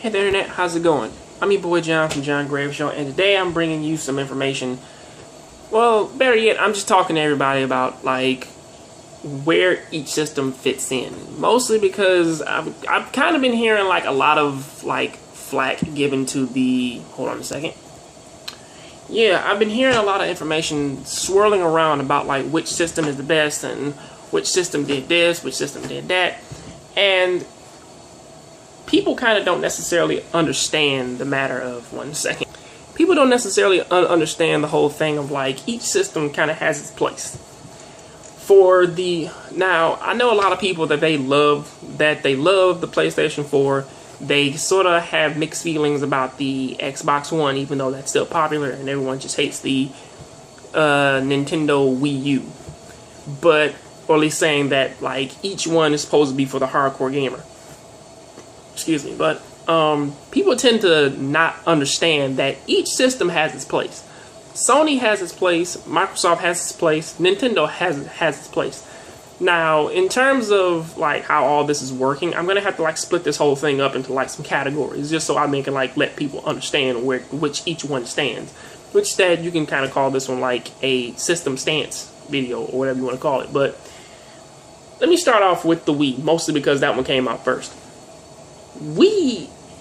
Hey there, Internet, how's it going? I'm your boy John from John Grave Show, and today I'm bringing you some information. Well, better yet, I'm just talking to everybody about, like, where each system fits in. Mostly because I've kind of been hearing, like, a lot of, like, flack given to the... Hold on a second. Yeah, I've been hearing a lot of information swirling around about, like, which system is the best, and which system did this, which system did that, and... people kind of don't necessarily understand the matter of, one second. People don't necessarily understand the whole thing of, like, each system kind of has its place. Now, I know a lot of people that they love the PlayStation 4. They sort of have mixed feelings about the Xbox One, even though that's still popular, and everyone just hates the Nintendo Wii U. Or at least saying that, like, each one is supposed to be for the hardcore gamer. Excuse me, but people tend to not understand that each system has its place. Sony has its place, Microsoft has its place, Nintendo has its place. Now, in terms of like how all this is working, I'm gonna have to like split this whole thing up into like some categories, just so I can like let people understand which each one stands. Which that you can kind of call this one like a system stance video or whatever you want to call it. But let me start off with the Wii, mostly because that one came out first.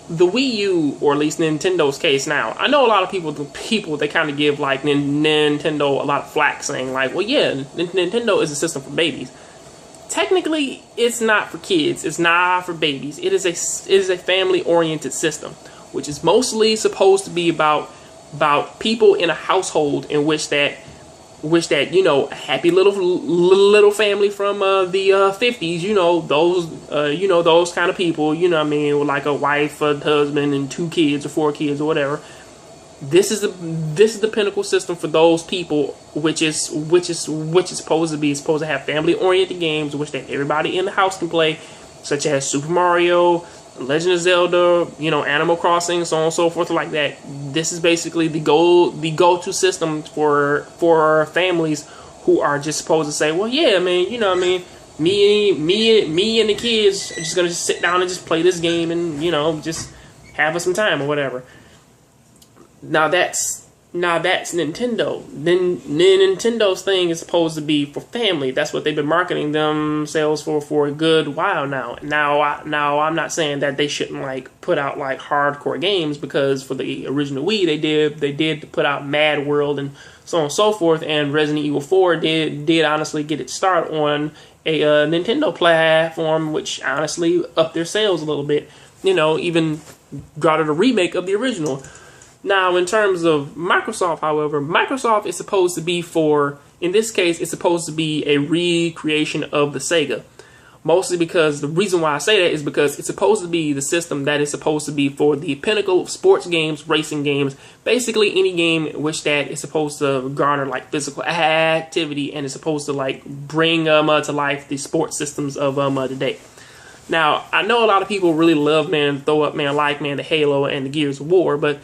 The Wii U, or at least Nintendo's case now, I know a lot of people they kind of give like Nintendo a lot of flack, saying like, well, yeah, Nintendo is a system for babies. Technically, it's not for kids. It's not for babies. It is a family-oriented system, which is mostly supposed to be about people in a household in which that you know, a happy little family from the 50s, you know, those kind of people, you know what I mean, with like a wife, a husband, and 2 kids or 4 kids or whatever. This is the pinnacle system for those people, which is supposed to have family oriented games which that everybody in the house can play, such as Super Mario, Legend of Zelda, you know, Animal Crossing, so on and so forth, like that. This is basically the go-to system for families who are just supposed to say, well, yeah, man, you know what I mean, me and the kids are just gonna just sit down and just play this game and, you know, just have us some time or whatever. Now that's Nintendo. Then Nintendo's thing is supposed to be for family. That's what they've been marketing themselves for a good while now. Now I'm not saying that they shouldn't like put out like hardcore games, because for the original Wii they did put out Mad World and so on and so forth, and Resident Evil 4 did honestly get its start on a Nintendo platform, which honestly upped their sales a little bit. You know, even got it a remake of the original. Now, in terms of Microsoft, however, Microsoft is supposed to be in this case, it's supposed to be a recreation of the Sega. Mostly because, the reason why I say that is because it's supposed to be the system that is supposed to be for the pinnacle of sports games, racing games, basically any game which that is supposed to garner like physical activity and is supposed to like bring to life the sports systems of today. Now, I know a lot of people really love, the Halo and the Gears of War, but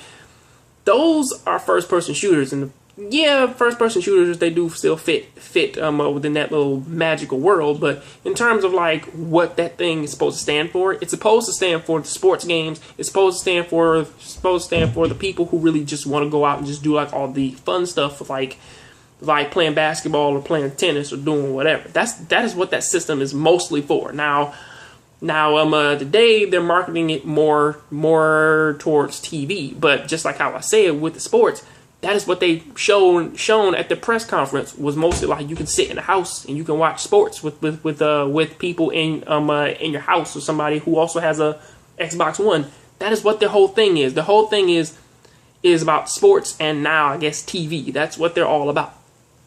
those are first-person shooters, and yeah, first-person shooters, they do still fit within that little magical world. But in terms of like what that thing is supposed to stand for, it's supposed to stand for the sports games. It's supposed to stand for the people who really just want to go out and just do like all the fun stuff, like playing basketball or playing tennis or doing whatever. That is what that system is mostly for. Now, today they're marketing it more towards TV, but just like how I said with the sports, that is what they shown at the press conference, was mostly like you can sit in the house and you can watch sports with people in your house, or somebody who also has a Xbox One. That is what the whole thing is. The whole thing is about sports, and now I guess TV. That's what they're all about.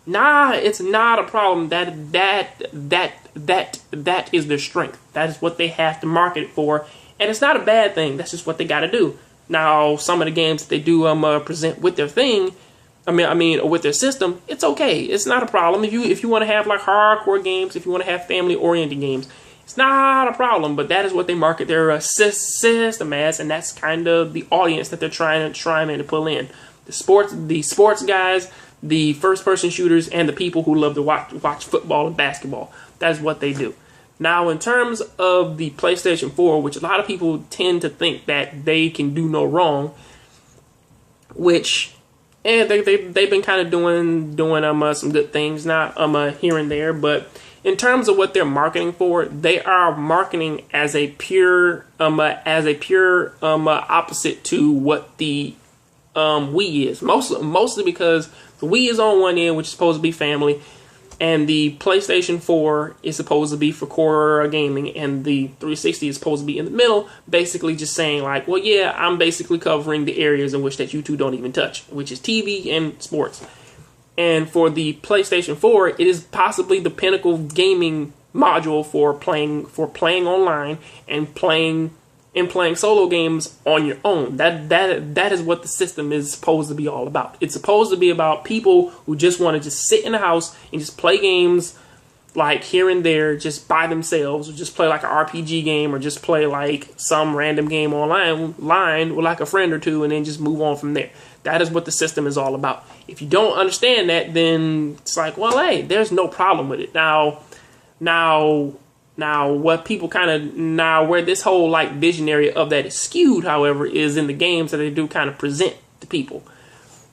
Nah, it's not a problem. That is their strength. That is what they have to market it for, and it's not a bad thing. That's just what they got to do. Now, some of the games that they do present with their thing, or with their system, it's okay. It's not a problem. If you want to have like hardcore games, if you want to have family oriented games, it's not a problem. But that is what they market their system as, and that's kind of the audience that they're trying to pull in. The sports guys, the first-person shooters, and the people who love to watch football and basketball. That is what they do. Now, in terms of the PlayStation 4, which a lot of people tend to think that they can do no wrong, which they've been kind of doing some good things now here and there, but in terms of what they're marketing for, they are marketing as a pure opposite to what the Wii is. Mostly because the Wii is on one end, which is supposed to be family, and the PlayStation 4 is supposed to be for core gaming, and the 360 is supposed to be in the middle, basically just saying like, well, yeah, I'm basically covering the areas in which that you two don't even touch, which is TV and sports. And for the PlayStation 4, it is possibly the pinnacle gaming module for playing online and playing solo games on your own. That is what the system is supposed to be all about. It's supposed to be about people who just want to just sit in the house and just play games like here and there, just by themselves, or just play like an RPG game, or just play like some random game online with like a friend or two, and then just move on from there. That is what the system is all about. If you don't understand that, then it's like, well, hey, there's no problem with it. Now, what people where this whole like visionary of that is skewed, however, is in the games that they do kind of present to people.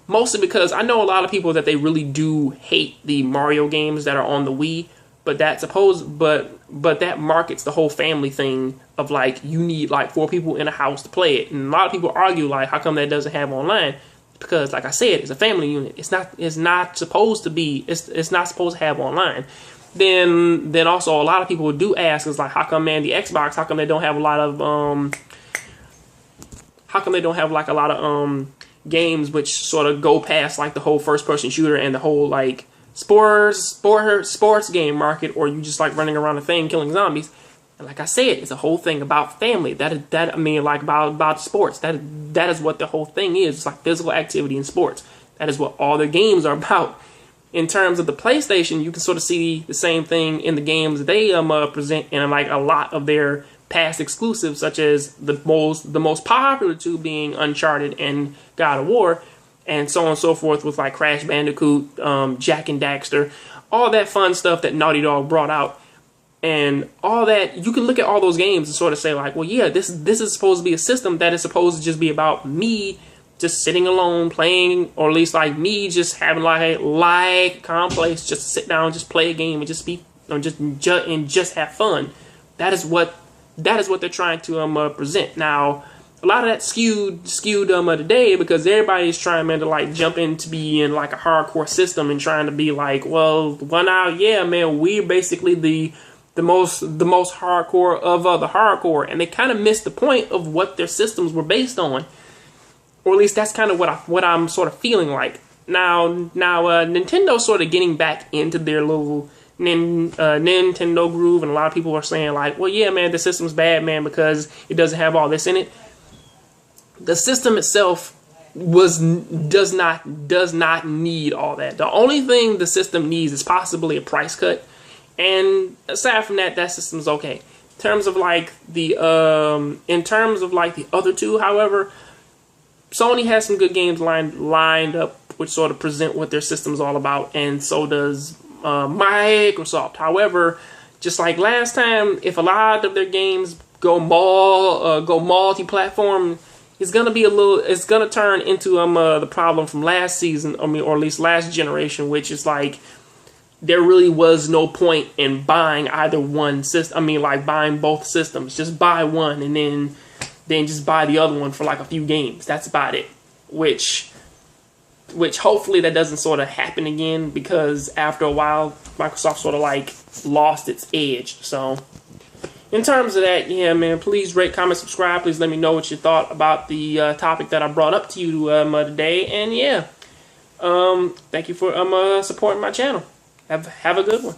Mostly because I know a lot of people that they really do hate the Mario games that are on the Wii, but that markets the whole family thing of like you need like 4 people in a house to play it. And a lot of people argue like, how come that doesn't have online? Because like I said, it's a family unit. It's not supposed to have online. Then also a lot of people do ask is like, how come the Xbox, how come they don't have a lot of games which sort of go past like the whole first person shooter and the whole like sports game market, or you just like running around a thing killing zombies. And like I said, it's a whole thing about family. About sports. That is what the whole thing is. It's like physical activity in sports. That is what all their games are about. In terms of the PlayStation, you can sort of see the same thing in the games they present in like a lot of their past exclusives, such as the most popular two being Uncharted and God of War, and so on and so forth, with like Crash Bandicoot, Jak and Daxter, all that fun stuff that Naughty Dog brought out. And all that, you can look at all those games and sort of say like, well, yeah, this is supposed to be a system that is supposed to just be about me just sitting alone playing, or at least like me just having like a calm place, just to sit down, just play a game and just be, just have fun. That is what they're trying to present. Now, a lot of that skewed today, because everybody's trying to like jump into be in like a hardcore system and trying to be like, well now, yeah, man, we're basically the most hardcore of the hardcore, and they kind of missed the point of what their systems were based on. Or at least that's kind of what I'm sort of feeling like. Now, Nintendo's sort of getting back into their little Nintendo groove, and a lot of people are saying like, well, yeah, man, the system's bad, man, because it doesn't have all this in it. The system itself does not need all that. The only thing the system needs is possibly a price cut, and aside from that, that system's okay. In terms of like the other two, however, Sony has some good games lined up, which sort of present what their system's all about, and so does Microsoft. However, just like last time, if a lot of their games go multi-platform, it's gonna turn into the problem from last season, or at least last generation, which is like there really was no point in buying either one system. Like buying both systems. Just buy one and then just buy the other one for like a few games. That's about it. Which hopefully that doesn't sort of happen again, because after a while Microsoft sort of like lost its edge. So in terms of that, yeah, man, please rate, comment, subscribe. Please let me know what you thought about the topic that I brought up to you today. And yeah, thank you for supporting my channel. Have a good one.